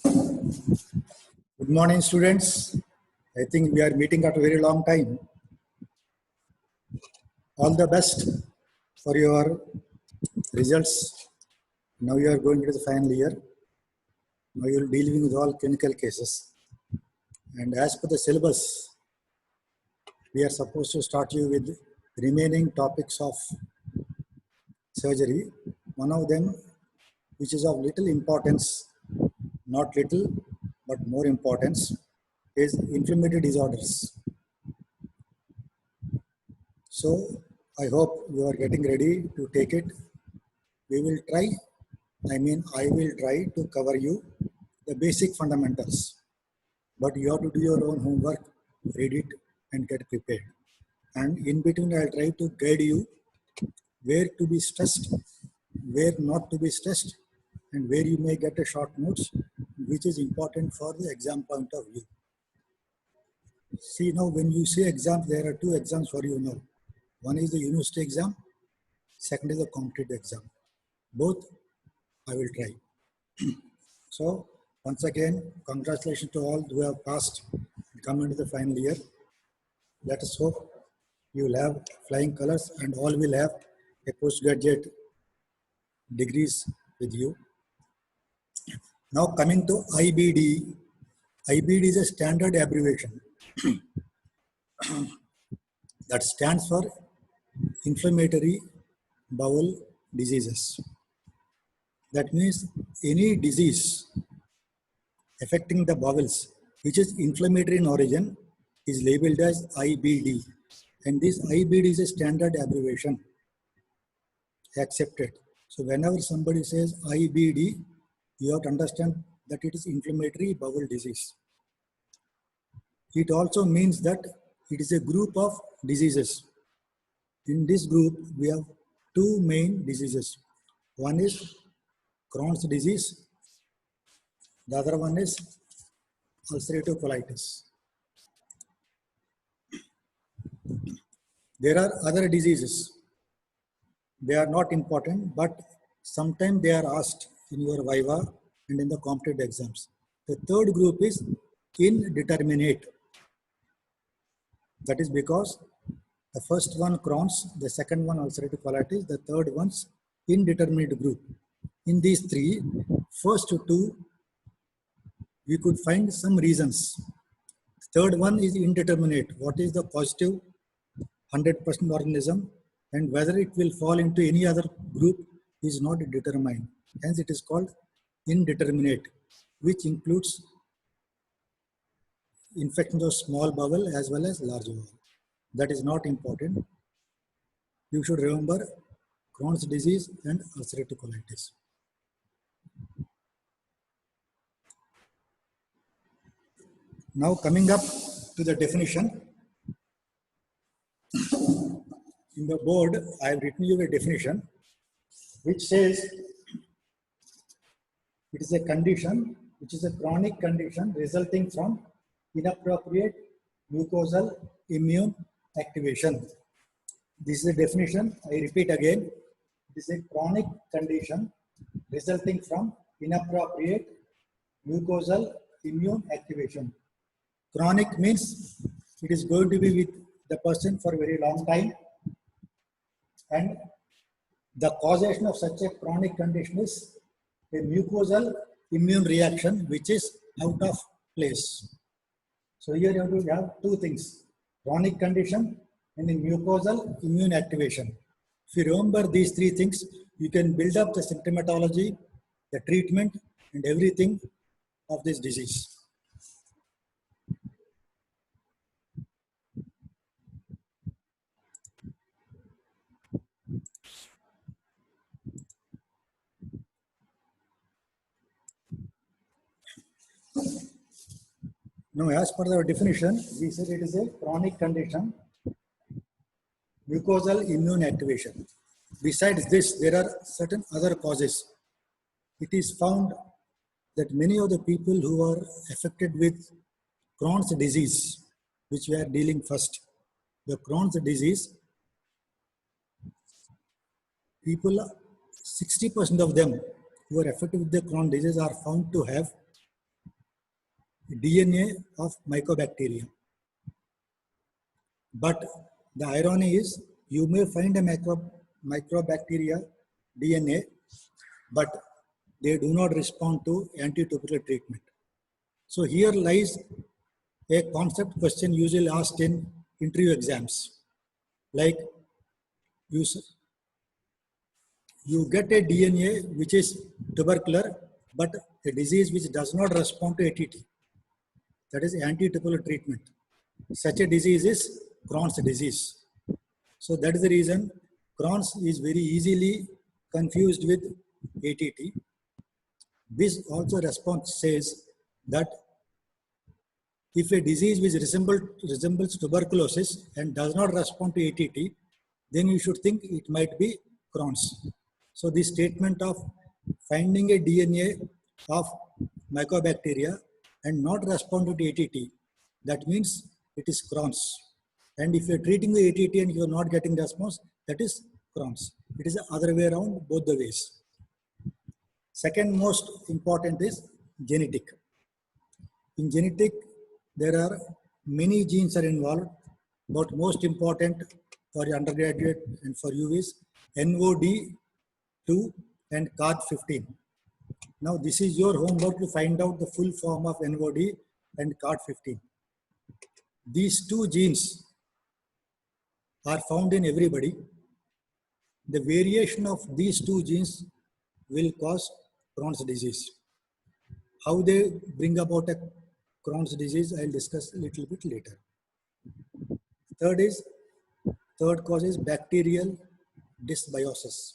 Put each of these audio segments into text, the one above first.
Good morning, students. I think we are meeting at a very long time. All the best for your results. Now you are going into the final year. Now you will be dealing with all clinical cases. And as per the syllabus, we are supposed to start you with remaining topics of surgery. One of them, which is of little importance, not little, but more importance, is inflammatory disorders. So I hope you are getting ready to take it. We will try, I will try to cover you the basic fundamentals, but you have to do your own homework, read it and get prepared. And in between, I'll try to guide you where to be stressed, where not to be stressed, and where you may get a short notes, which is important for the exam point of view. See, now when you say exams, there are two exams for you now. One is the university exam, second is the competitive exam. Both I will try. So once again, congratulations to all who have passed and come into the final year. Let us hope you will have flying colors and all will have a postgraduate degrees with you. Now coming to IBD. IBD is a standard abbreviation that stands for inflammatory bowel diseases. That means any disease affecting the bowels which is inflammatory in origin is labeled as IBD, and this IBD is a standard abbreviation accepted. So whenever somebody says IBD, you have to understand that it is inflammatory bowel disease. It also means that it is a group of diseases. In this group, we have two main diseases. One is Crohn's disease, the other one is ulcerative colitis. There are other diseases. They are not important, but sometimes they are asked in your viva and in the competitive exams. The third group is indeterminate. That is because the first one Crohn's, the second one ulcerative colitis, the third one's indeterminate group. In these three, first two, we could find some reasons. Third one is indeterminate. What is the positive 100% organism and whether it will fall into any other group is not determined. Hence it is called indeterminate, which includes infections of small bowel as well as large bowel. That is not important. You should remember Crohn's disease and ulcerative colitis. Now coming up to the definition. In the board, I have written you a definition which says it is a condition which is a chronic condition resulting from inappropriate mucosal immune activation. This is a definition. I repeat again. It is a chronic condition resulting from inappropriate mucosal immune activation. Chronic means it is going to be with the person for a very long time, and the causation of such a chronic condition is a mucosal immune reaction which is out of place. So here you have to have two things, chronic condition and the mucosal immune activation. If you remember these three things, you can build up the symptomatology, the treatment and everything of this disease. Now, as per the definition, we said it is a chronic condition, mucosal immune activation. Besides this, there are certain other causes. It is found that many of the people who are affected with Crohn's disease, which we are dealing first, the Crohn's disease, people, 60% of them who are affected with the Crohn's disease are found to have DNA of mycobacteria. But the irony is, you may find a microbacteria DNA, but they do not respond to antitubercular treatment. So here lies a concept question usually asked in interview exams. Like you get a DNA which is tubercular, but a disease which does not respond to ATT. That is antitubercular treatment. Such a disease is Crohn's disease. So that is the reason Crohn's is very easily confused with ATT. This also response says that if a disease which resembles tuberculosis and does not respond to ATT, then you should think it might be Crohn's. So this statement of finding a DNA of mycobacteria and not responding to ATT, that means it is Crohn's. And if you are treating the ATT and you are not getting response, that is Crohn's. It is the other way around, both the ways. Second most important is genetic. In genetic, there are many genes are involved, but most important for your undergraduate and for you is NOD2 and CARD15. Now this is your homework to find out the full form of NOD and CARD15. These two genes are found in everybody. The variation of these two genes will cause Crohn's disease. How they bring about a Crohn's disease, I'll discuss a little bit later. Third cause is bacterial dysbiosis.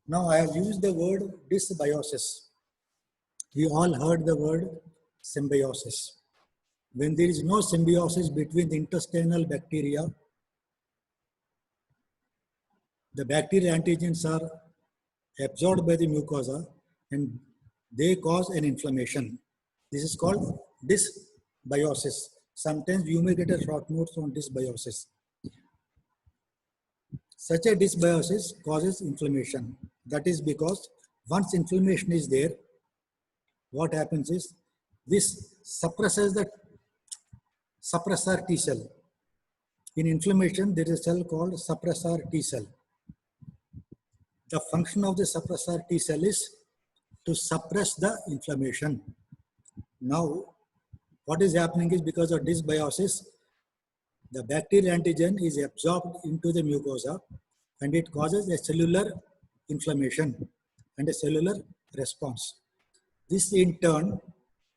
Now I have used the word dysbiosis. We all heard the word symbiosis. When there is no symbiosis between the intestinal bacteria, the bacterial antigens are absorbed by the mucosa and they cause an inflammation. This is called dysbiosis. Sometimes you may get a short notes on dysbiosis. Such a dysbiosis causes inflammation. That is because once inflammation is there, what happens is this suppresses the suppressor T cell. In inflammation, there is a cell called suppressor T cell. The function of the suppressor T cell is to suppress the inflammation. Now, what is happening is because of dysbiosis, the bacterial antigen is absorbed into the mucosa and it causes a cellular inflammation and a cellular response. This in turn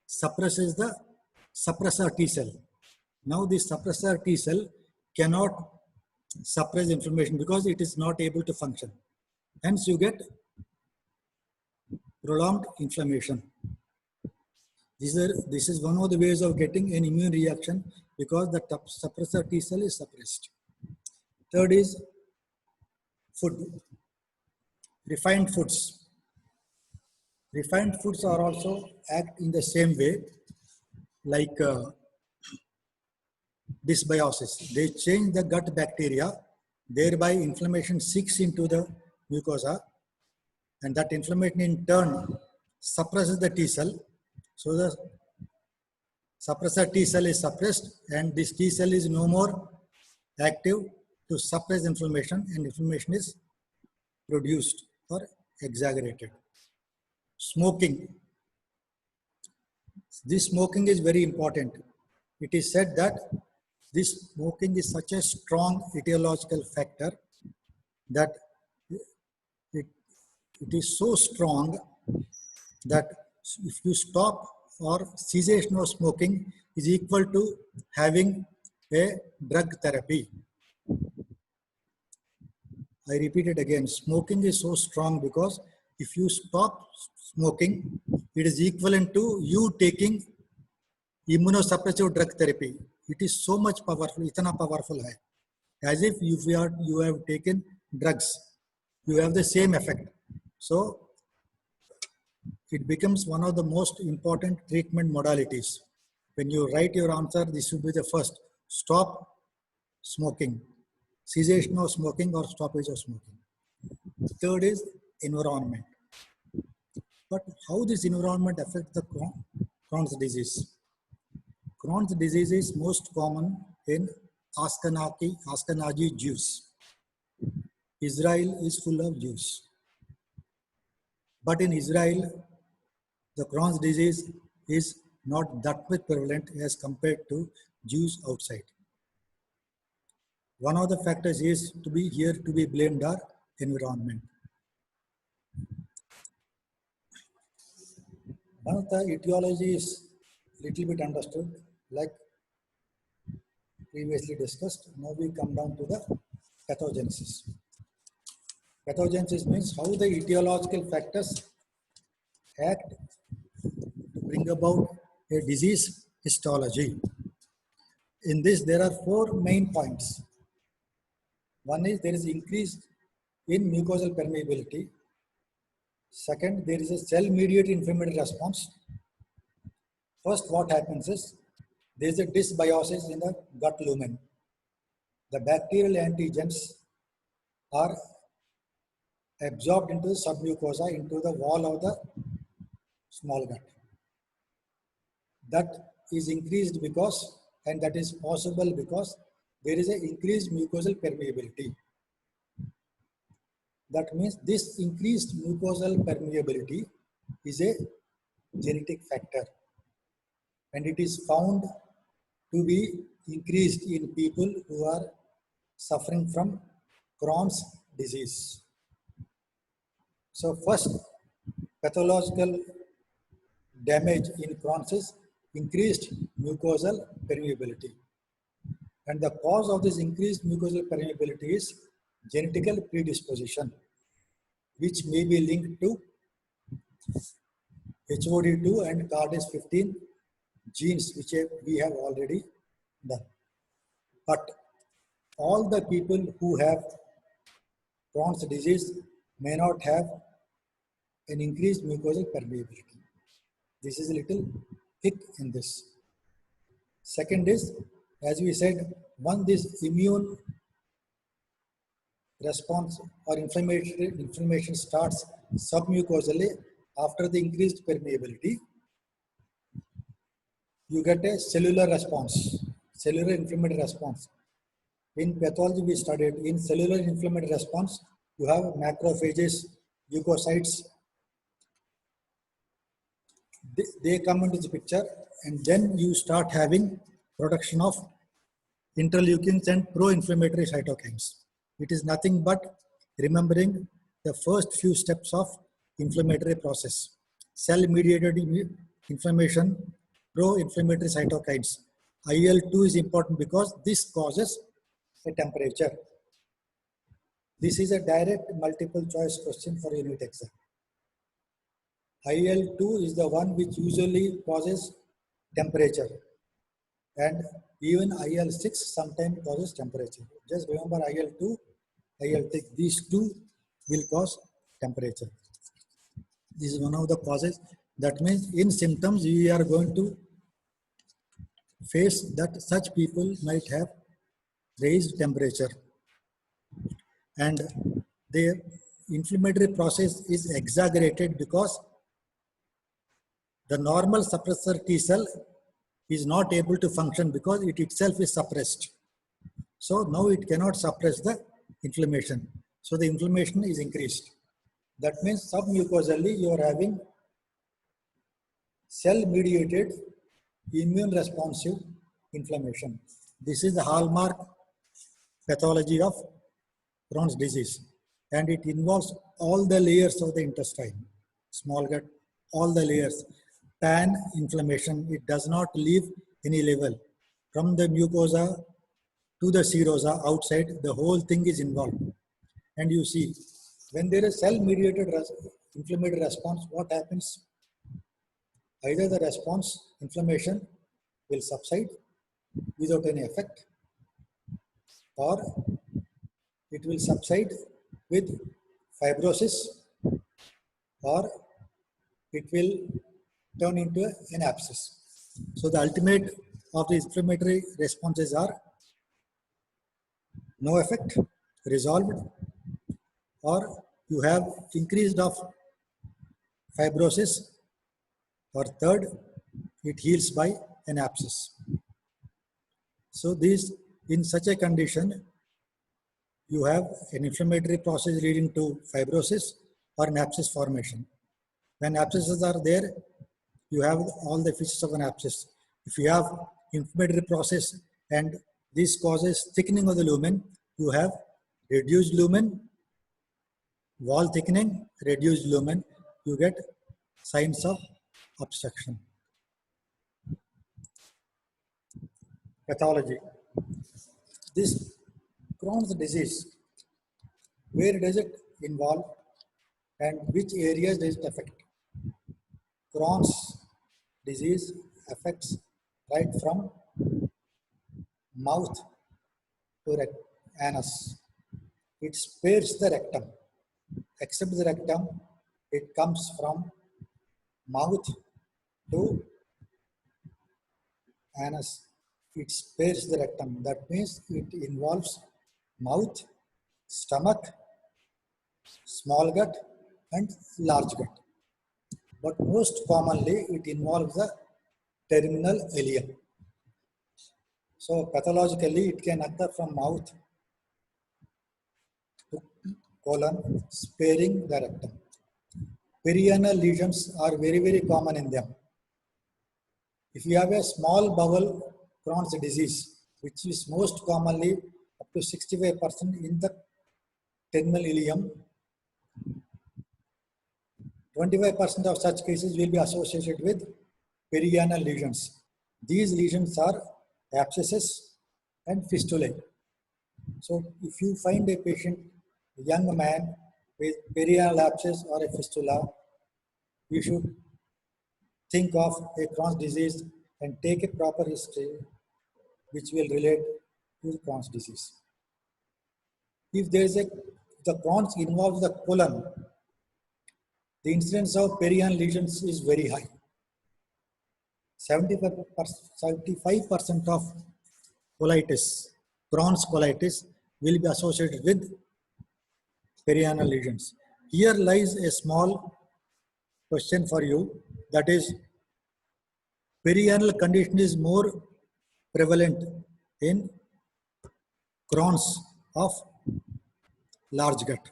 suppresses the suppressor T cell. Now this suppressor T cell cannot suppress inflammation because it is not able to function. Hence you get prolonged inflammation. This is one of the ways of getting an immune reaction because the suppressor T cell is suppressed. Third is food. Refined foods. Refined foods are also act in the same way like dysbiosis. They change the gut bacteria, thereby inflammation seeks into the mucosa and that inflammation in turn suppresses the T cell. So the suppressor T cell is suppressed and this T cell is no more active to suppress inflammation and inflammation is produced or exaggerated. Smoking. This smoking is very important. It is said that this smoking is such a strong etiological factor that it is so strong that if you stop or cessation of smoking is equal to having a drug therapy. I repeat it again, smoking is so strong because if you stop smoking, it is equivalent to you taking immunosuppressive drug therapy. It is so much powerful, itna powerful hai. As if you have taken drugs, you have the same effect. So it becomes one of the most important treatment modalities. When you write your answer, this should be the first. Stop smoking. Cessation of smoking or stoppage of smoking. Third is environment. But how this environment affects the Crohn's disease. Crohn's disease is most common in Ashkenazi Jews. Israel is full of Jews. But in Israel, the Crohn's disease is not that much prevalent as compared to Jews outside. One of the factors is to be blamed our environment. One of the etiology is little bit understood, like previously discussed. Now we come down to the pathogenesis. Pathogenesis means how the etiological factors act to bring about a disease histology. In this, there are 4 main points. One is there is increase in mucosal permeability. Second, there is a cell-mediated inflammatory response. First, what happens is there is a dysbiosis in the gut lumen. The bacterial antigens are absorbed into the submucosa, into the wall of the small gut. That is increased because, and that is possible because there is an increased mucosal permeability. That means this increased mucosal permeability is a genetic factor, and it is found to be increased in people who are suffering from Crohn's disease. So first, pathological damage in Crohn's is increased mucosal permeability. And the cause of this increased mucosal permeability is genetical predisposition, which may be linked to HOD2 and CARDIS15 genes, which we have already done. But all the people who have Crohn's disease may not have an increased mucosal permeability. This is a little thick in this. Second is, as we said, once this immune response or inflammation starts submucosally after the increased permeability, you get a cellular response, cellular inflammatory response. In pathology we studied, in cellular inflammatory response, you have macrophages, leukocytes. They come into the picture, and then you start having production of interleukins and pro-inflammatory cytokines. It is nothing but remembering the first few steps of inflammatory process. Cell-mediated inflammation, pro-inflammatory cytokines. IL-2 is important because this causes a temperature. This is a direct multiple choice question for unit exam. IL-2 is the one which usually causes temperature, and even IL-6 sometimes causes temperature. Just remember IL-2, IL-6, these two will cause temperature. This is one of the causes. That means in symptoms we are going to face that such people might have raised temperature, and their inflammatory process is exaggerated because the normal suppressor T cell is not able to function because it itself is suppressed. So now it cannot suppress the inflammation. So the inflammation is increased. That means submucosally you are having cell-mediated immune responsive inflammation. This is the hallmark pathology of Crohn's disease, and it involves all the layers of the intestine, small gut, all the layers. Pan inflammation, it does not leave any level. From the mucosa to the serosa outside, the whole thing is involved. And you see, when there is cell-mediated inflammatory response, what happens? Either the response, inflammation will subside without any effect, or it will subside with fibrosis, or it will turn into an abscess. So the ultimate of the inflammatory responses are no effect, resolved, or you have increased of fibrosis, or third, it heals by an abscess. So these, in such a condition, you have an inflammatory process leading to fibrosis or an abscess formation. When abscesses are there, you have all the features of an abscess. If you have inflammatory process and this causes thickening of the lumen, you have reduced lumen, wall thickening, reduced lumen, you get signs of obstruction. Pathology. This Crohn's disease, where does it involve and which areas does it affect? Crohn's disease affects right from mouth to anus. It spares the rectum. Except the rectum, it comes from mouth to anus. It spares the rectum. That means it involves mouth, stomach, small gut, and large gut. But most commonly, it involves the terminal ileum. So pathologically, it can occur from mouth to colon, sparing the rectum. Perianal lesions are very, very common in them. If you have a small bowel Crohn's disease, which is most commonly up to 65% in the terminal ileum, 25% of such cases will be associated with perianal lesions. These lesions are abscesses and fistulae. So if you find a patient, a young man with perianal abscess or a fistula, you should think of a Crohn's disease and take a proper history which will relate to Crohn's disease. If the Crohn's involves the colon, the incidence of perianal lesions is very high. 75% of colitis, Crohn's colitis, will be associated with perianal lesions. Here lies a small question for you, that is, perianal condition is more prevalent in Crohn's of large gut.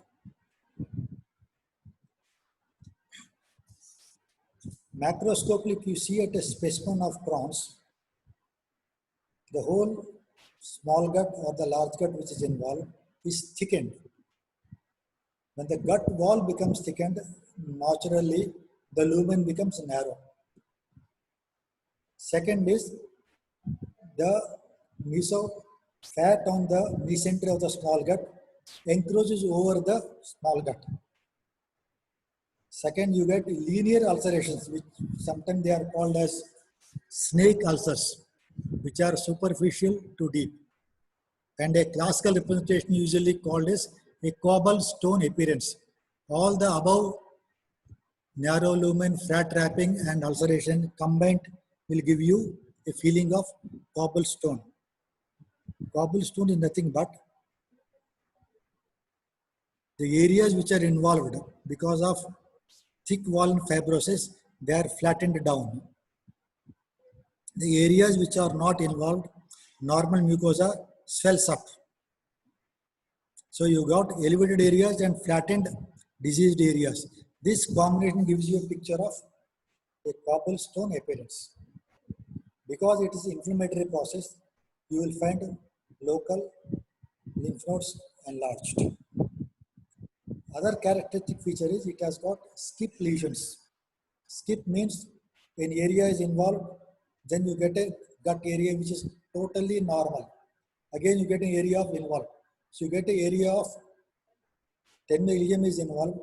Macroscopically, if you see at a specimen of Crohn's, the whole small gut or the large gut which is involved is thickened. When the gut wall becomes thickened, naturally the lumen becomes narrow. Second is the fat on the mesentery of the small gut encroaches over the small gut. Second, you get linear ulcerations, which sometimes they are called as snake ulcers, which are superficial to deep. And a classical representation usually called as a cobblestone appearance. All the above narrow lumen, fat wrapping and ulceration combined will give you a feeling of cobblestone. Cobblestone is nothing but the areas which are involved because of thick wall and fibrosis, they are flattened down. The areas which are not involved, normal mucosa swells up. So you got elevated areas and flattened diseased areas. This combination gives you a picture of a cobblestone appearance. Because it is an inflammatory process, you will find local lymph nodes enlarged. Other characteristic feature is it has got skip lesions. Skip means an area is involved, then you get a gut area which is totally normal. Again, you get an area of involved. So you get an area of terminal ileum is involved.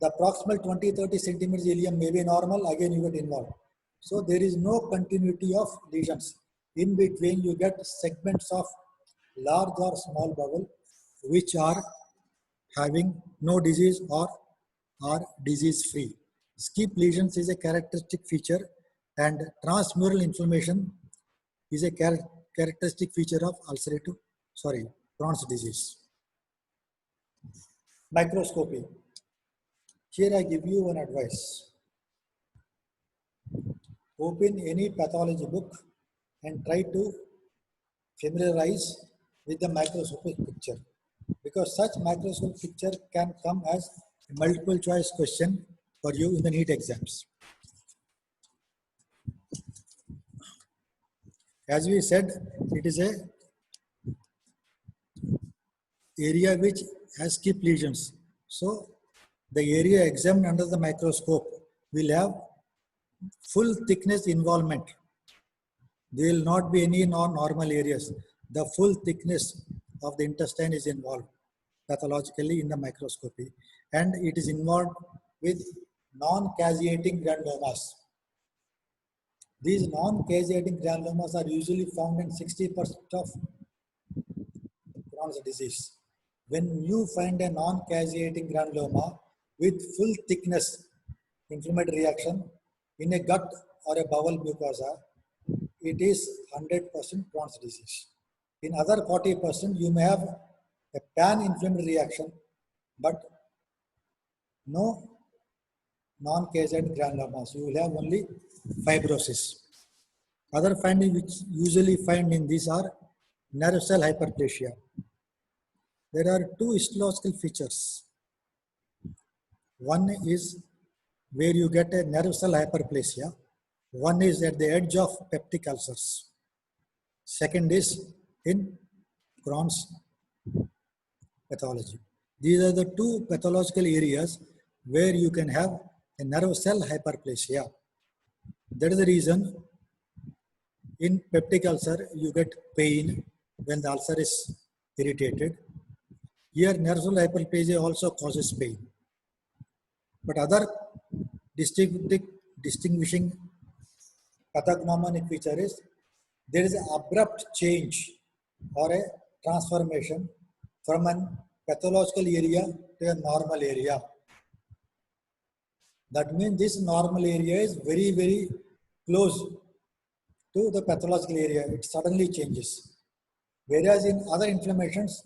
The proximal 20-30 centimeters ileum may be normal, again you get involved. So there is no continuity of lesions. In between, you get segments of large or small bowel which are having no disease or are disease free. Skip lesions is a characteristic feature, and transmural inflammation is a characteristic feature of Crohn's disease. Microscopy. Here I give you one advice. open any pathology book and try to familiarize with the microscopic picture, because such microscopic picture can come as a multiple choice question for you in the NEET exams. As we said, it is a area which has skip lesions. So the area examined under the microscope will have full thickness involvement. There will not be any non-normal areas. The full thickness of the intestine is involved pathologically in the microscopy, and it is involved with non-caseating granulomas. These non-caseating granulomas are usually found in 60% of Crohn's disease. When you find a non-caseating granuloma with full thickness inflammatory reaction in a gut or a bowel mucosa, it is 100% Crohn's disease. In other 40%, you may have a pan-inflammatory reaction, but no non-caseating granulomas. You will have only fibrosis. Other findings which usually find in these are nerve cell hyperplasia. There are two histological features. One is where you get a nerve cell hyperplasia. One is at the edge of peptic ulcers. Second is in Crohn's pathology. These are the two pathological areas where you can have a nerve cell hyperplasia. That is the reason in peptic ulcer you get pain when the ulcer is irritated. Here nerve cell hyperplasia also causes pain. But other distinguishing pathognomonic feature is there is an abrupt change or a transformation from an pathological area to a normal area. That means this normal area is very, very close to the pathological area. It suddenly changes. Whereas in other inflammations,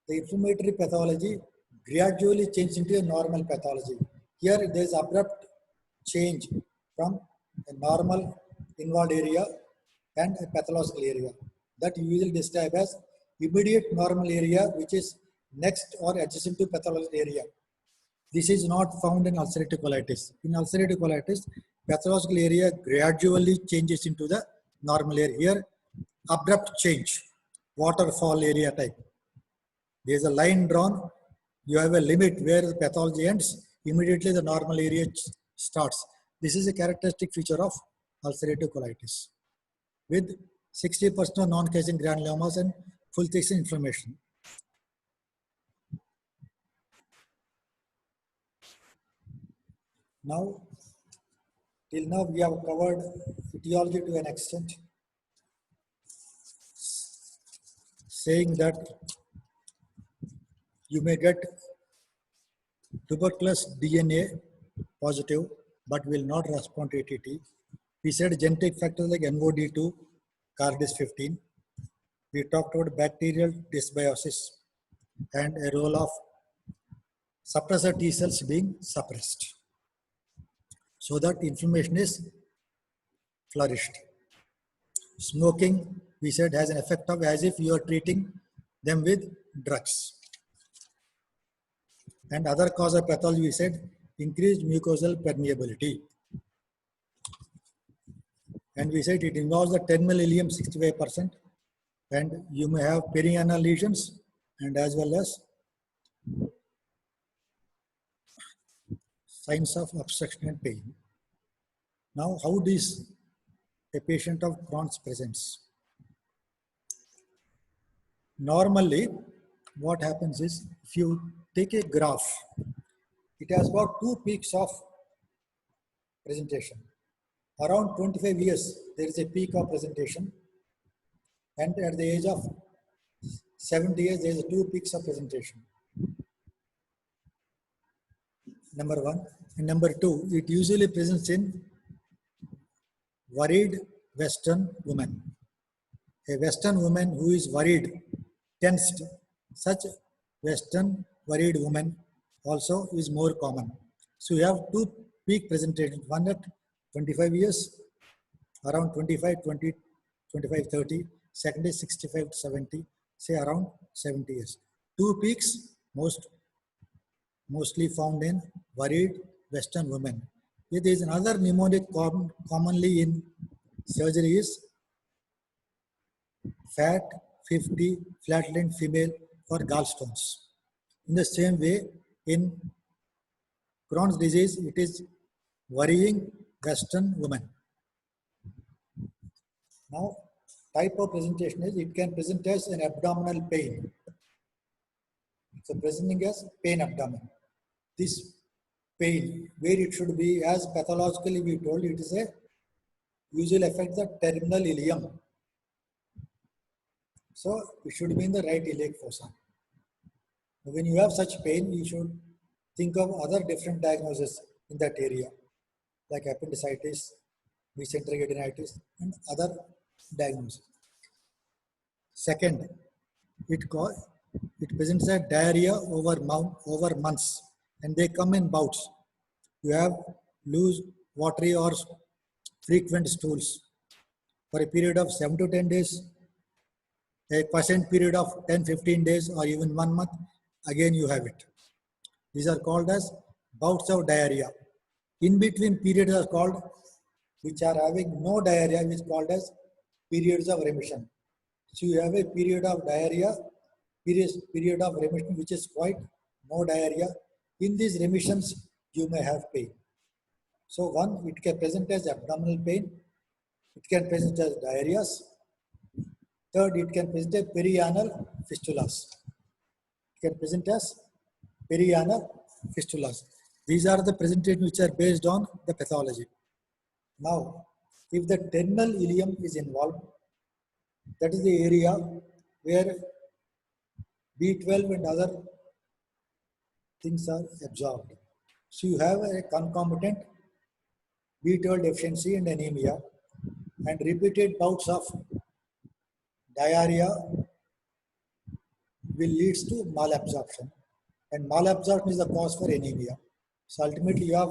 the inflammatory pathology gradually changes into a normal pathology. Here there is abrupt change from a normal involved area and a pathological area. That we will describe as immediate normal area, which is next or adjacent to pathological area. This is not found in ulcerative colitis. In ulcerative colitis, pathological area gradually changes into the normal area. Here, abrupt change, waterfall area type. There is a line drawn. You have a limit where the pathology ends. Immediately the normal area starts. This is a characteristic feature of ulcerative colitis with 60% of non-casing granulomas and full thickness inflammation. Now, till now we have covered etiology to an extent, saying that you may get tuberculous DNA positive but will not respond to ATT. We said genetic factors like MOD2, CARDIS15. We talked about bacterial dysbiosis and a role of suppressor T cells being suppressed, so that inflammation is flourished. Smoking, we said, has an effect of as if you are treating them with drugs. And other cause of pathology, we said, increased mucosal permeability. And we said it involves the 10 millillium 65%, and you may have perianal lesions and as well as signs of obstruction and pain. Now, how does a patient of Crohn's presents? Normally, what happens is, if you take a graph, it has got two peaks of presentation. Around 25 years, there is a peak of presentation, and at the age of 70 years, there is two peaks of presentation. Number one. And number two, it usually presents in worried Western woman. A Western woman who is worried, tensed, such Western worried woman also is more common. So you have two peak presentations, one at 25 years around 25, 20, 25, 30. Second is 65 to 70, say around 70 years. Two peaks mostly found in worried Western women. There is another mnemonic commonly in surgery is fat 50 flatland female for gallstones. In the same way, in Crohn's disease, it is worrying Western women. Now, type of presentation is it can present as an abdominal pain. So, presenting as pain abdomen. This pain, where it should be, as pathologically we told, it is a usually affect the terminal ileum. So, it should be in the right iliac fossa. When you have such pain, you should think of other different diagnoses in that area, like appendicitis, mesenteric adenitis, and other diagnoses. Second, it presents a diarrhea over months, and they come in bouts. You have loose, watery, or frequent stools for a period of 7 to 10 days, a quiescent period of 10-15 days, or even 1 month. Again, you have it. These are called as bouts of diarrhea. In between periods are called, which are having no diarrhea, which is called as periods of remission. So you have a period of diarrhea, period of remission, which is quite no diarrhea. In these remissions, you may have pain. So one, it can present as abdominal pain. It can present as diarrheas. Third, it can present as perianal fistulas. It can present as perianal fistulas. These are the presentations which are based on the pathology. Now, if the terminal ileum is involved, that is the area where B12 and other things are absorbed. So you have a concomitant B12 deficiency and anemia, and repeated bouts of diarrhea will lead to malabsorption, and malabsorption is the cause for anemia. So ultimately you have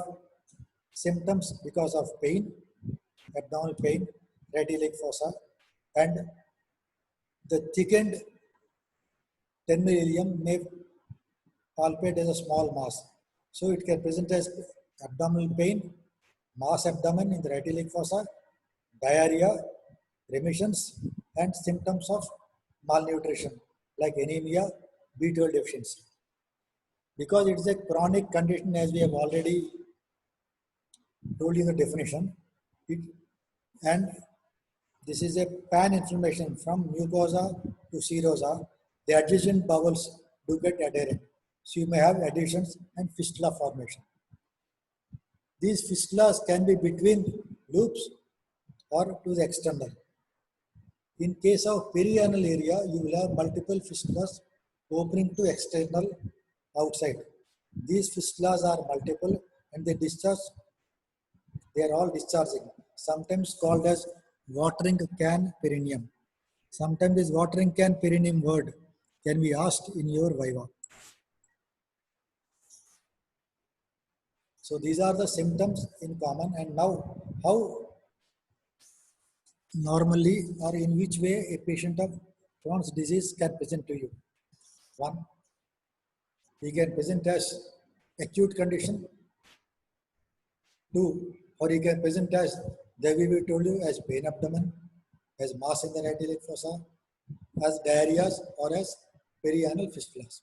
symptoms because of pain, abdominal pain, right iliac fossa, and the thickened terminal ileum may palpate as a small mass. So it can present as abdominal pain, mass abdomen in the right iliac fossa, diarrhea, remissions, and symptoms of malnutrition like anemia, B12 deficiency. Because it is a chronic condition, as we have already told you in the definition, and this is a pan-inflammation from mucosa to serosa. The adjacent bowels do get adherent. So you may have adhesions and fistula formation. These fistulas can be between loops or to the external. In case of perianal area, you will have multiple fistulas opening to external outside. These fistulas are multiple and they discharge, they are all discharging, sometimes called as watering can perineum. Sometimes this watering can perineum word can be asked in your viva. So these are the symptoms in common, and now how normally or in which way a patient of Crohn's disease can present to you. One, he can present as acute condition. Two, or he can present as the way we told you as pain abdomen, as mass in the right iliac fossa, as diarrheas, or as perianal fistulas.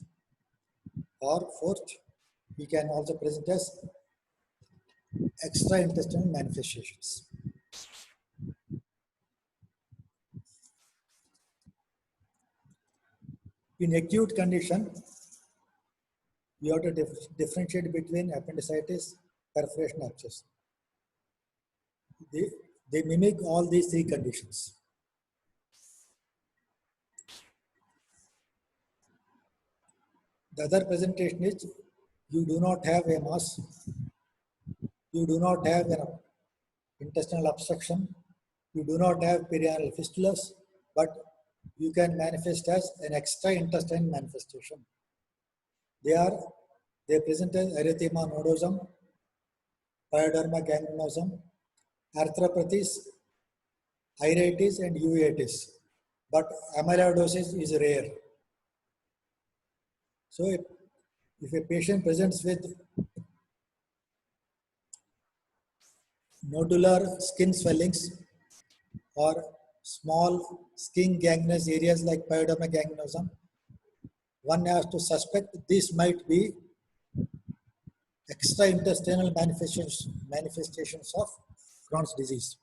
Or fourth, he can also present as extraintestinal manifestations. In acute condition, you have to differentiate between appendicitis, perforation, abscess. They mimic all these three conditions. The other presentation is you do not have a mass, you do not have an intestinal obstruction, you do not have perianal fistulas, but you can manifest as an extra-intestinal manifestation. They present as erythema nodosum, pyoderma gangrenosum, arthropathies, iritis and uveitis, but amyloidosis is rare. So if a patient presents with nodular skin swellings or small skin gangrenous areas like pyoderma gangrenosum, one has to suspect this might be extraintestinal manifestations of Crohn's disease.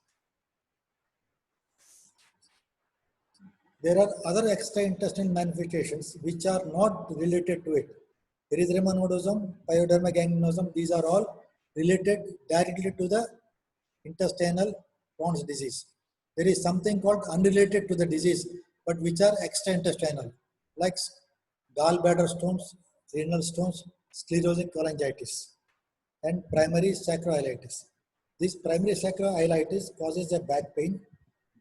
There are other extraintestinal manifestations which are not related to it. Erythema nodosum, pyoderma gangrenosum, these are all related directly to the intestinal Crohn's disease. There is something called unrelated to the disease, but which are extraintestinal, like gallbladder stones, renal stones, sclerosing cholangitis, and primary sacroileitis. This primary sacroileitis causes a back pain.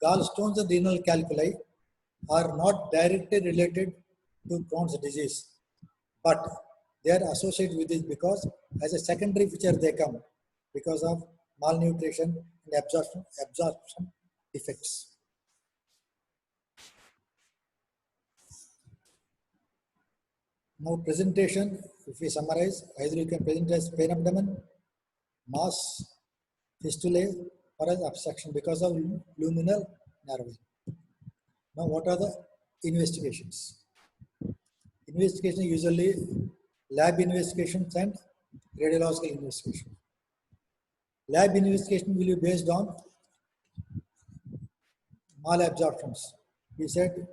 Gallstones and renal calculi are not directly related to Crohn's disease, but they are associated with it because as a secondary feature they come because of malnutrition and absorption defects. Now presentation, if we summarize, either you can present as pain abdomen, mass, fistulae, or as obstruction because of luminal narrowing. Now what are the investigations? Investigation usually lab investigations and radiological investigation. Lab investigation will be based on malabsorptions. We said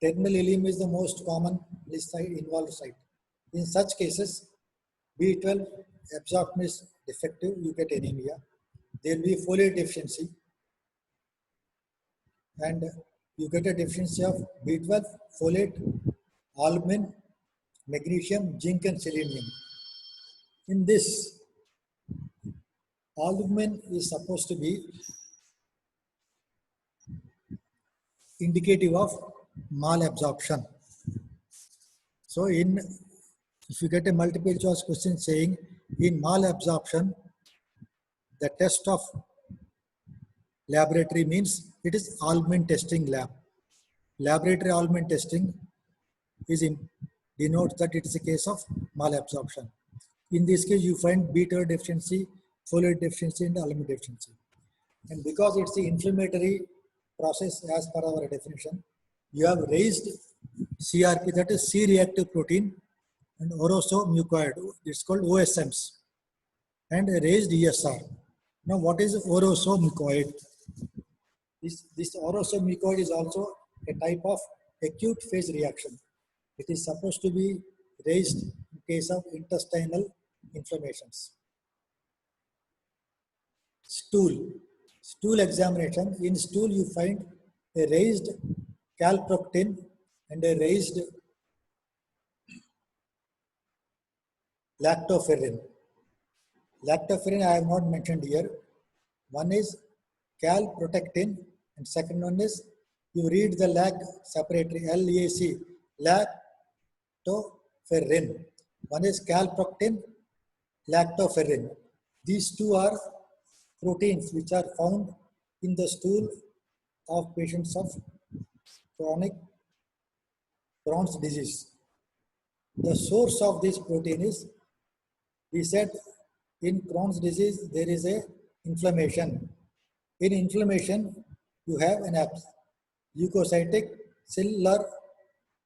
terminal ileum is the most common involved site. In such cases, B12 absorption is defective, you get anemia. There will be folate deficiency and you get a deficiency of B12, folate, albumin, magnesium, zinc and selenium. In this, albumin is supposed to be indicative of malabsorption. So if you get a multiple choice question saying in malabsorption, the test of laboratory means it is albumin testing lab. Laboratory albumin testing denotes that it is a case of malabsorption. In this case, you find B12 deficiency, folate deficiency, and albumin deficiency. And because it's the inflammatory process as per our definition, you have raised CRP, that is C-reactive protein, and orosomucoid, it's called OSMs, and raised ESR. Now, what is orosomucoid? This orosomucoid is also a type of acute phase reaction. It is supposed to be raised in case of intestinal inflammations. Stool examination. In stool, you find a raised calprotectin and a raised lactoferrin. Lactoferrin I have not mentioned here. One is calprotectin and second one is, you read the lac separately, LAC, lactoferrin. One is calprotectin, lactoferrin. These two are proteins which are found in the stool of patients of chronic Crohn's disease. The source of this protein is, we said in Crohn's disease there is a inflammation. In inflammation you have an leukocytic cellular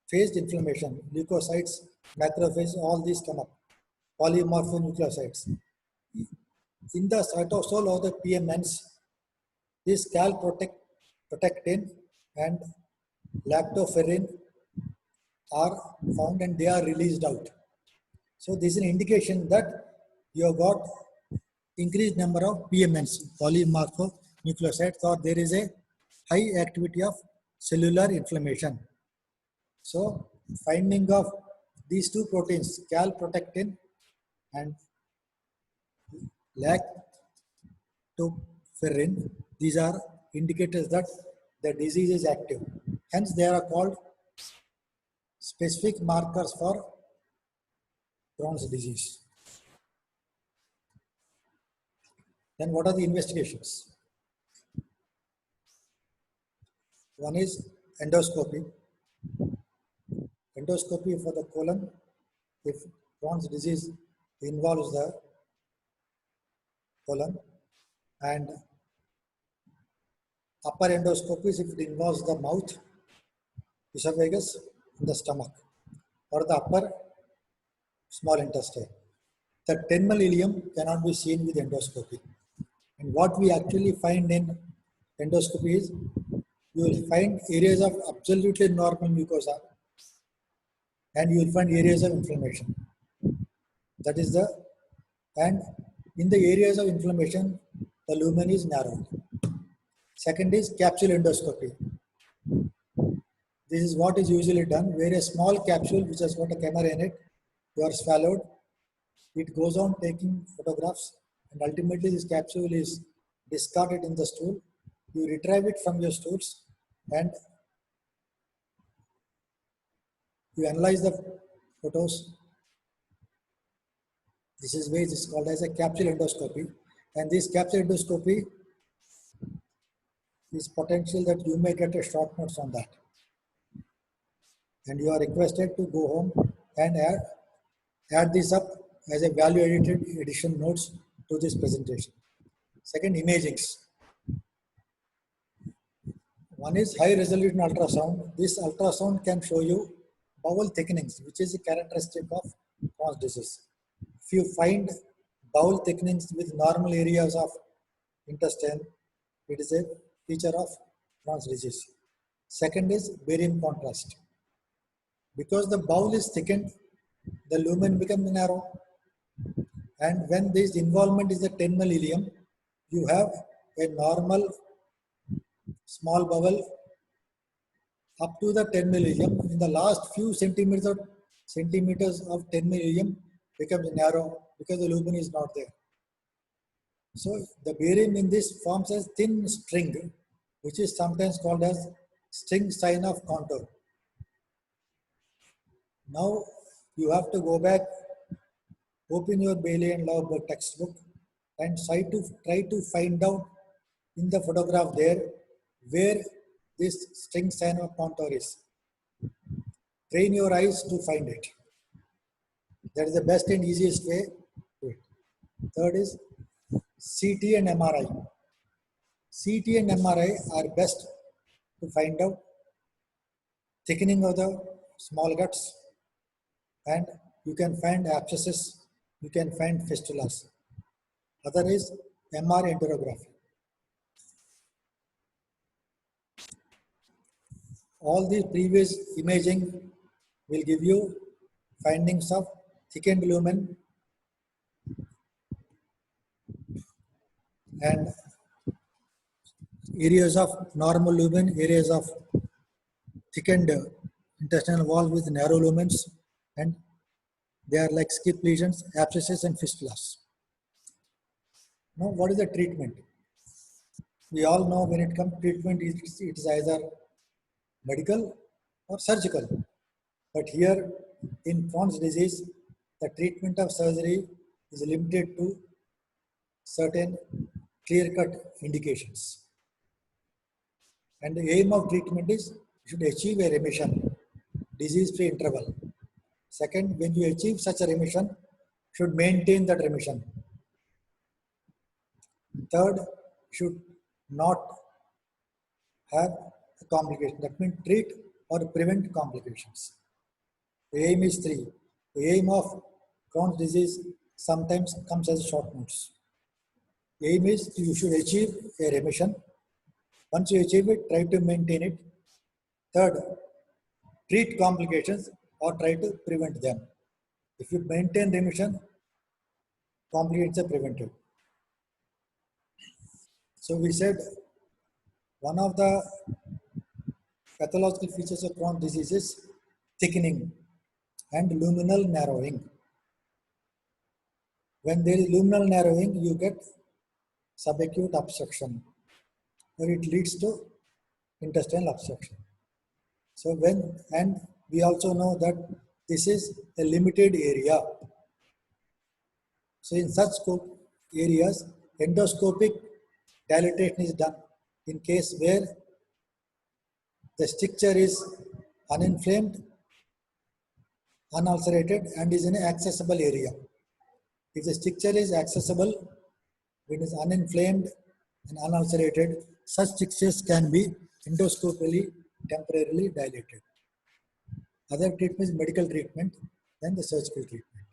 phased inflammation. Leukocytes, macrophages, all these come up. Polymorphonucleocytes. In the cytosol of the PMNs, this calprotectin and lactoferrin are found and they are released out. So this is an indication that you have got increased number of PMNs, polymorphonucleocytes, or there is a high activity of cellular inflammation. So finding of these two proteins, calprotectin and lactoferrin, these are indicators that the disease is active. Hence they are called specific markers for Crohn's disease. Then what are the investigations? One is endoscopy. Endoscopy for the colon, if Crohn's disease involves the colon, and upper endoscopy is if it involves the mouth, esophagus, and the stomach, or the upper small intestine. The terminal ileum cannot be seen with endoscopy. And what we actually find in endoscopy is you will find areas of absolutely normal mucosa and you will find areas of inflammation. That is the, and in the areas of inflammation, the lumen is narrow. Second is capsule endoscopy. This is what is usually done, where a small capsule which has got a camera in it, you are swallowed, it goes on taking photographs, and ultimately this capsule is discarded in the stool. You retrieve it from your stools and you analyze the photos. This is where it is called as a capsule endoscopy. And this capsule endoscopy is potential that you may get a short notes on that. And you are requested to go home and add this up as a value addition notes to this presentation. Second, imagings. One is high resolution ultrasound. This ultrasound can show you bowel thickenings, which is a characteristic of Crohn's disease. If you find bowel thickenings with normal areas of intestine, it is a feature of Crohn's disease. Second is barium contrast. Because the bowel is thickened, the lumen becomes narrow. And when this involvement is the terminal ileum, you have a normal small bowel up to the terminal ileum. In the last few centimeters of terminal ileum becomes narrow because the lumen is not there. So the barium in this forms a thin string, which is sometimes called as string sign of contour. Now you have to go back, open your Bailey and Lauber textbook and try to find out in the photograph there where this string sign of contour is. Train your eyes to find it. That is the best and easiest way to it. Third is CT and MRI. CT and MRI are best to find out thickening of the small guts, and you can find abscesses, you can find fistulas. Other is MR enterography. All these previous imaging will give you findings of thickened lumen and areas of normal lumen, areas of thickened intestinal wall with narrow lumens, and they are like skip lesions, abscesses and fistulas. Now, what is the treatment? We all know when it comes to treatment, it is either medical or surgical. But here in Crohn's disease, the treatment of surgery is limited to certain clear-cut indications. And the aim of treatment is you should achieve a remission, disease-free interval. Second, when you achieve such a remission, should maintain that remission. Third, should not have a complication. That means treat or prevent complications. The aim is three. The aim of Crohn's disease sometimes comes as short notes. The aim is you should achieve a remission. Once you achieve it, try to maintain it. Third, treat complications or try to prevent them. If you maintain remission, complications are prevented. So we said one of the pathological features of Crohn's disease is thickening and luminal narrowing. When there is luminal narrowing, you get subacute obstruction, or it leads to intestinal obstruction. So and we also know that this is a limited area. So in such areas, endoscopic dilatation is done in case where the stricture is uninflamed, unulcerated, and is in an accessible area. If the stricture is accessible, it is uninflamed and unulcerated, such strictures can be endoscopically temporarily dilated. Other treatment is medical treatment than the surgical treatment.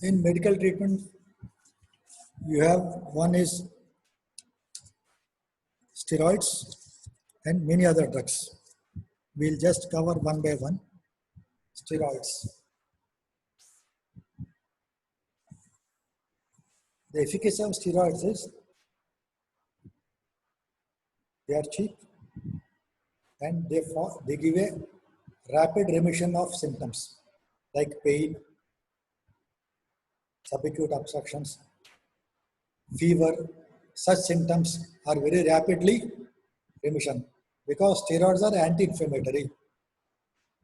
In medical treatment, you have one is steroids and many other drugs. We'll just cover one by one. Steroids. The efficacy of steroids is they are cheap and they give a rapid remission of symptoms like pain, subacute obstructions, fever. Such symptoms are very rapidly remission because steroids are anti-inflammatory,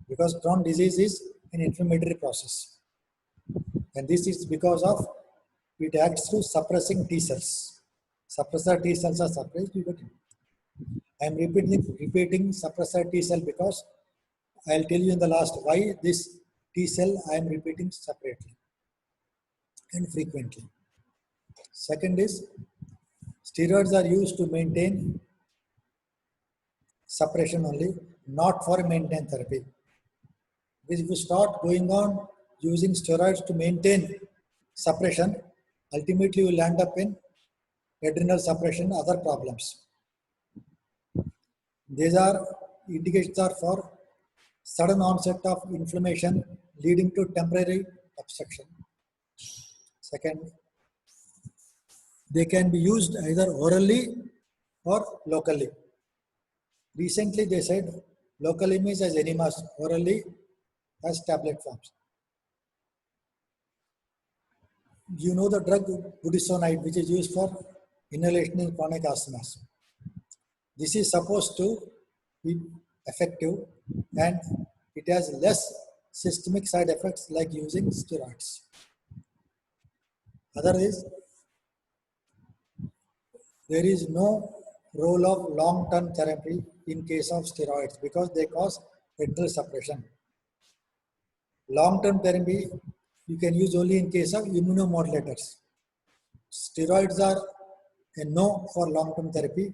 because Crohn's disease is an inflammatory process, and this is because of it acts through suppressing T cells. Suppressor T cells are suppressed. I am repeating suppressor T cell because I'll tell you in the last why this T cell I am repeating separately and frequently. Second is steroids are used to maintain suppression only, not for maintenance therapy. If you start going on using steroids to maintain suppression, ultimately you will end up in adrenal suppression, other problems. These are indications are for sudden onset of inflammation leading to temporary obstruction. Second, they can be used either orally or locally. Recently they said locally means as enemas, orally as tablet forms. You know the drug budesonide, which is used for inhalation in chronic asthmas. This is supposed to be effective and it has less systemic side effects like using steroids. Other is there is no role of long-term therapy in case of steroids because they cause adrenal suppression. Long-term therapy you can use only in case of immunomodulators. Steroids are a no for long-term therapy.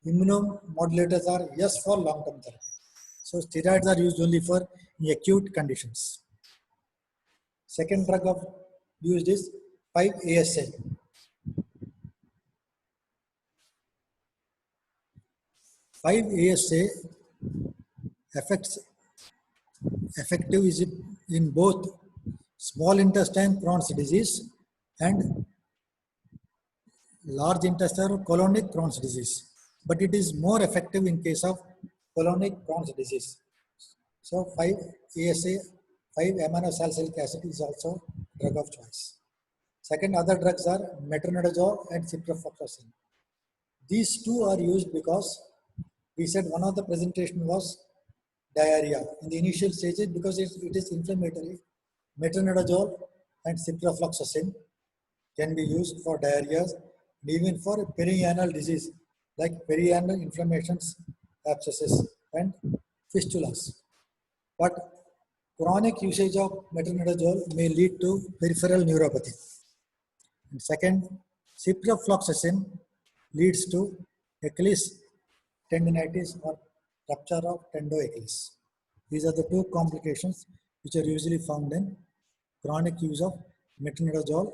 Immunomodulators are yes for long-term therapy. So steroids are used only for acute conditions. Second drug of used is 5-ASA. 5-ASA effective is in both small intestine Crohn's disease and large intestinal colonic Crohn's disease, but it is more effective in case of colonic Crohn's disease. So 5-ASA, 5-aminosalicylic acid is also drug of choice. Second, other drugs are metronidazole and ciprofloxacin. These two are used because we said one of the presentation was diarrhea in the initial stages because it is inflammatory. Metronidazole and ciprofloxacin can be used for diarrhea and even for perianal disease like perianal inflammations, abscesses and fistulas. But chronic usage of metronidazole may lead to peripheral neuropathy. And second, ciprofloxacin leads to Achilles tendinitis or rupture of tendo-Achilles. These are the two complications which are usually found in chronic use of metronidazole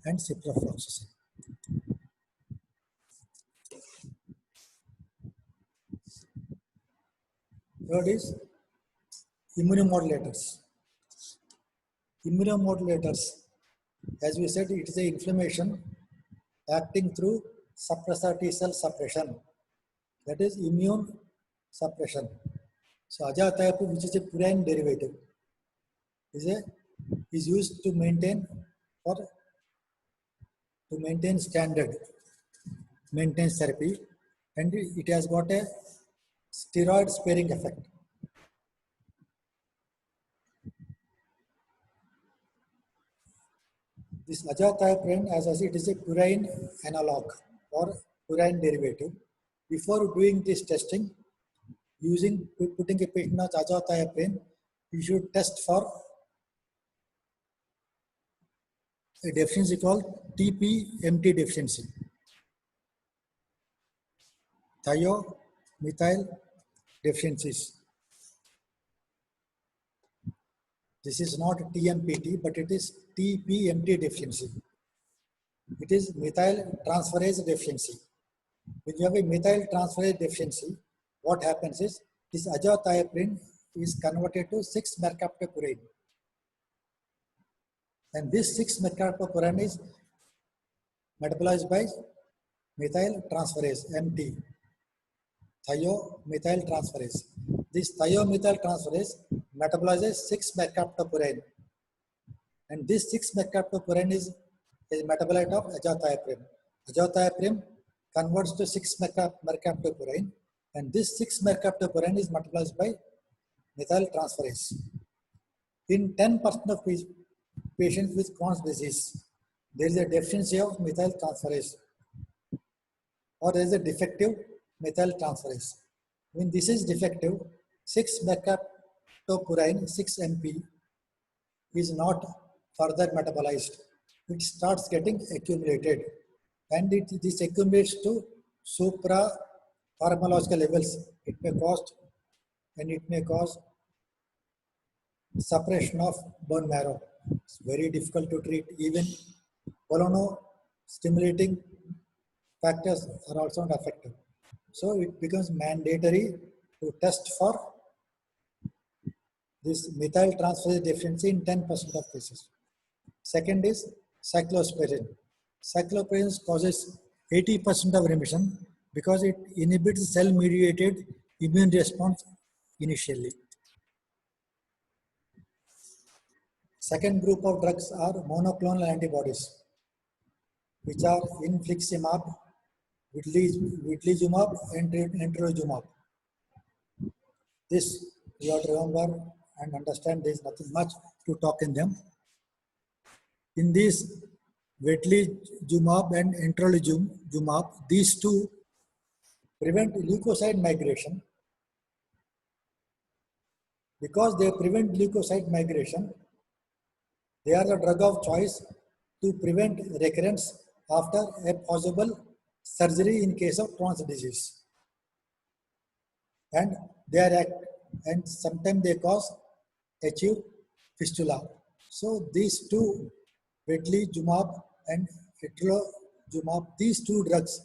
and ciprofloxacin. Third is immunomodulators. Immunomodulators, as we said, it is an inflammation acting through suppressor T cell suppression. That is immune suppression. So azathioprine, which is a purine derivative, is used to maintain standard maintenance therapy, and it has got a steroid sparing effect. This azathioprine, as I said, it is a purine analog or purine derivative. Before doing this testing, putting a patient on azathioprine, you should test for a deficiency called TPMT deficiency, thiomethyl deficiencies. This is not TMPT, but it is TPMT deficiency. It is methyl transferase deficiency. When you have a methyl transferase deficiency, what happens is this azathioprine is converted to 6-mercaptopurine. And this 6-mercaptopurine is metabolized by methyl transferase, MT, thiomethyl transferase. This thiomethyl transferase metabolizes 6-mercaptopurine. And this 6-mercaptopurine is a metabolite of azathioprine. Azathioprine converts to 6-mercaptopurine, and this 6-mercaptopurine is metabolized by methyl transferase. In 10% of patients with Crohn's disease, there is a deficiency of methyl transferase, or there is a defective methyl transferase. When this is defective, 6-mercaptopurine, 6-MP, is not further metabolized. It starts getting accumulated, and this accumulates to supra-pharmacological levels. It may cause suppression of bone marrow. It's very difficult to treat. Even colon-stimulating factors are also not effective. So it becomes mandatory to test for this methyl transferase deficiency in 10% of cases. Second is cyclosporine. Cyclosporine causes 80% of remission because it inhibits cell-mediated immune response initially. Second group of drugs are monoclonal antibodies, which are infliximab, vedolizumab, and etrolizumab. This you have to remember and understand. There is nothing much to talk in them. In these vedolizumab and etrolizumab, these two prevent leukocyte migration. Because they prevent leukocyte migration, they are the drug of choice to prevent recurrence after a possible surgery in case of Crohn's disease. And sometimes they cause acute fistula. So these two, vedolizumab and etrolizumab, these two drugs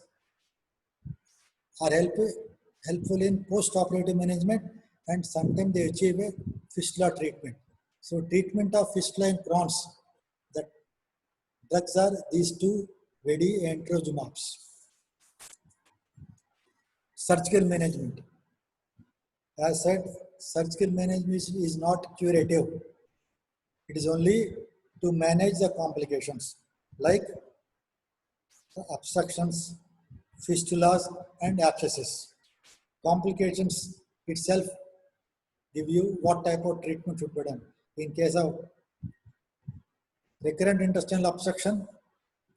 are helpful in post-operative management, and sometimes they achieve a fistula treatment. So treatment of fistula in Crohn's, the drugs are these two, Vedi and etrolizumabs. Surgical management. As said, surgical management is not curative. It is only to manage the complications like obstructions, fistulas, and abscesses. Complications itself give you what type of treatment should be done. In case of recurrent intestinal obstruction,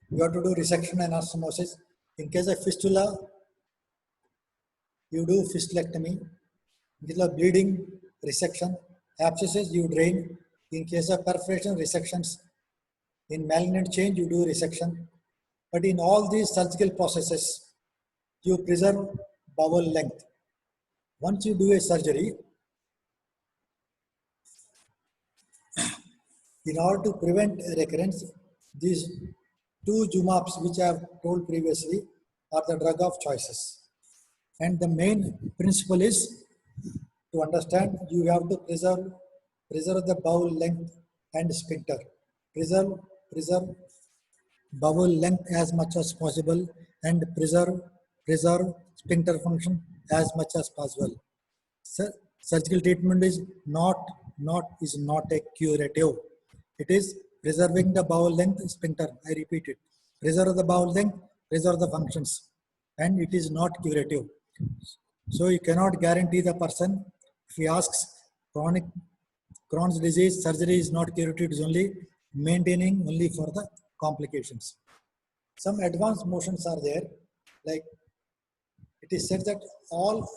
you have to do resection and anastomosis. In case of fistula, you do fistulectomy. In case of bleeding, resection. Abscesses, you drain. In case of perforation, resections. In malignant change, you do resection. But in all these surgical processes, you preserve bowel length. Once you do a surgery, in order to prevent recurrence, these two jumabs, which I have told previously, are the drug of choices. And the main principle is to understand you have to preserve the bowel length and sphincter. Preserve bowel length as much as possible and preserve sphincter function as much as possible. Surgical treatment is not a curative. It is preserving the bowel length, sphincter. I repeat it. Preserve the bowel length, preserve the functions, and it is not curative. So you cannot guarantee the person, if he asks Crohn's disease, surgery is not curative, it is only maintaining only for the complications. Some advanced motions are there, like it is said that all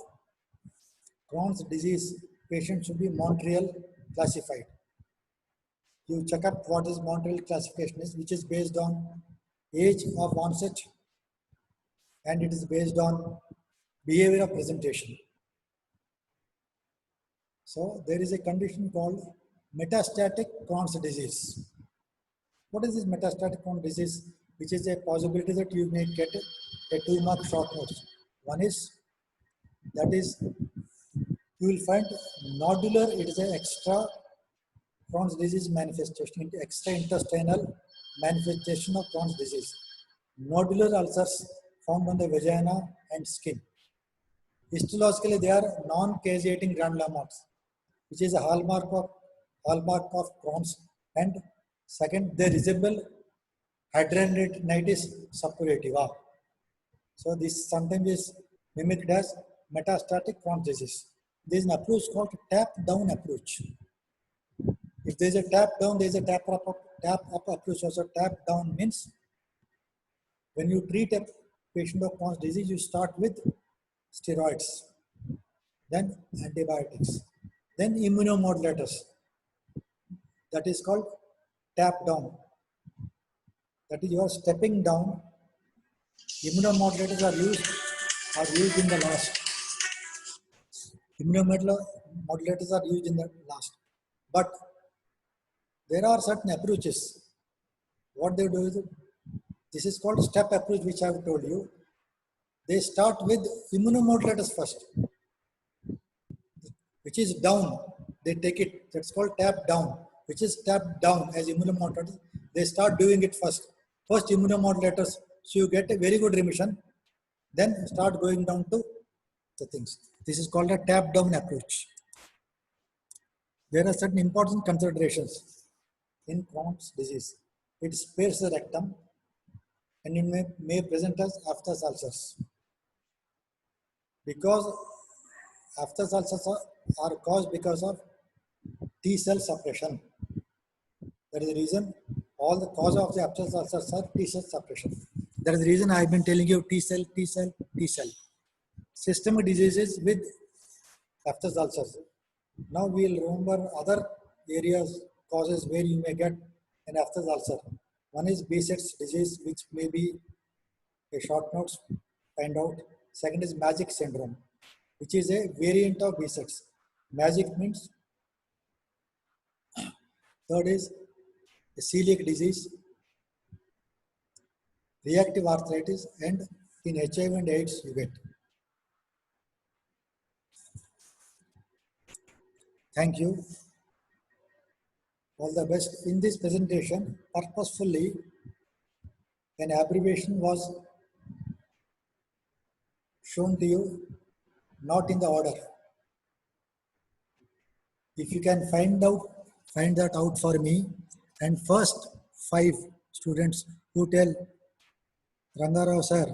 Crohn's disease patients should be Montreal classified. You check up what is Montreal classification is, which is based on age of onset and it is based on behavior of presentation. So there is a condition called metastatic Crohn's disease. What is this metastatic Crohn's disease? Which is a possibility that you may get a 2-mark short notes. One is that is you will find nodular. It is an extra Crohn's disease manifestation, extraintestinal manifestation of Crohn's disease. Nodular ulcers found on the vagina and skin. Histologically, they are non-caseating granulomas, which is a hallmark of Crohn's. And second, they resemble hidradenitis suppurativa. So this sometimes is mimicked as metastatic Crohn's disease. There is an approach called tap-down approach. If there is a tap-down, there is a tap-up approach. Also, tap-down means when you treat a patient of Crohn's disease, you start with steroids, then antibiotics, then immunomodulators. That is called tap-down. That is, you are stepping down. Immunomodulators are used in the last. Immunomodulators are used in the last. But there are certain approaches. What they do is, this is called step approach, which I have told you. They start with immunomodulators first, which is down. They take it. That's called tap down, which is tap down as immunomodulators. They start doing it first. First immunomodulators, so you get a very good remission. Then start going down to the things. This is called a tap down approach. There are certain important considerations in Crohn's disease. It spares the rectum and it may present as aphthous ulcers. Because aphthous ulcers are caused because of T cell suppression. That is the reason all the cause of the aphthous ulcers are T cell suppression. That is the reason I have been telling you T cell, T cell, T cell. Systemic diseases with aphthous ulcers. Now we will remember other areas, causes where you may get an aphthous ulcer. One is Behçet's disease, which may be a short notes, find out. Second is Magic syndrome, which is a variant of Behçet's. Magic means. Third is the celiac disease, reactive arthritis, and in HIV and AIDS you get. Thank you. All the best. In this presentation, purposefully, an abbreviation was shown to you, not in the order. If you can find that out for me, and first 5 students who tell Rangarao sir,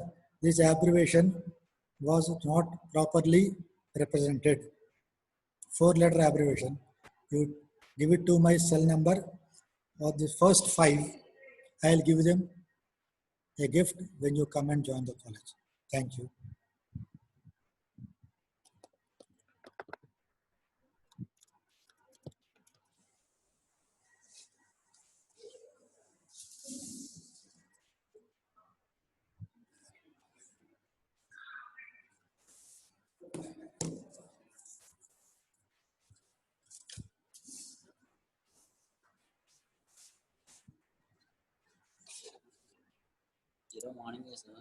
this abbreviation was not properly represented. 4-letter abbreviation. You give it to my cell number. Of the first 5, I'll give them a gift when you come and join the college. Thank you. Morning, sir.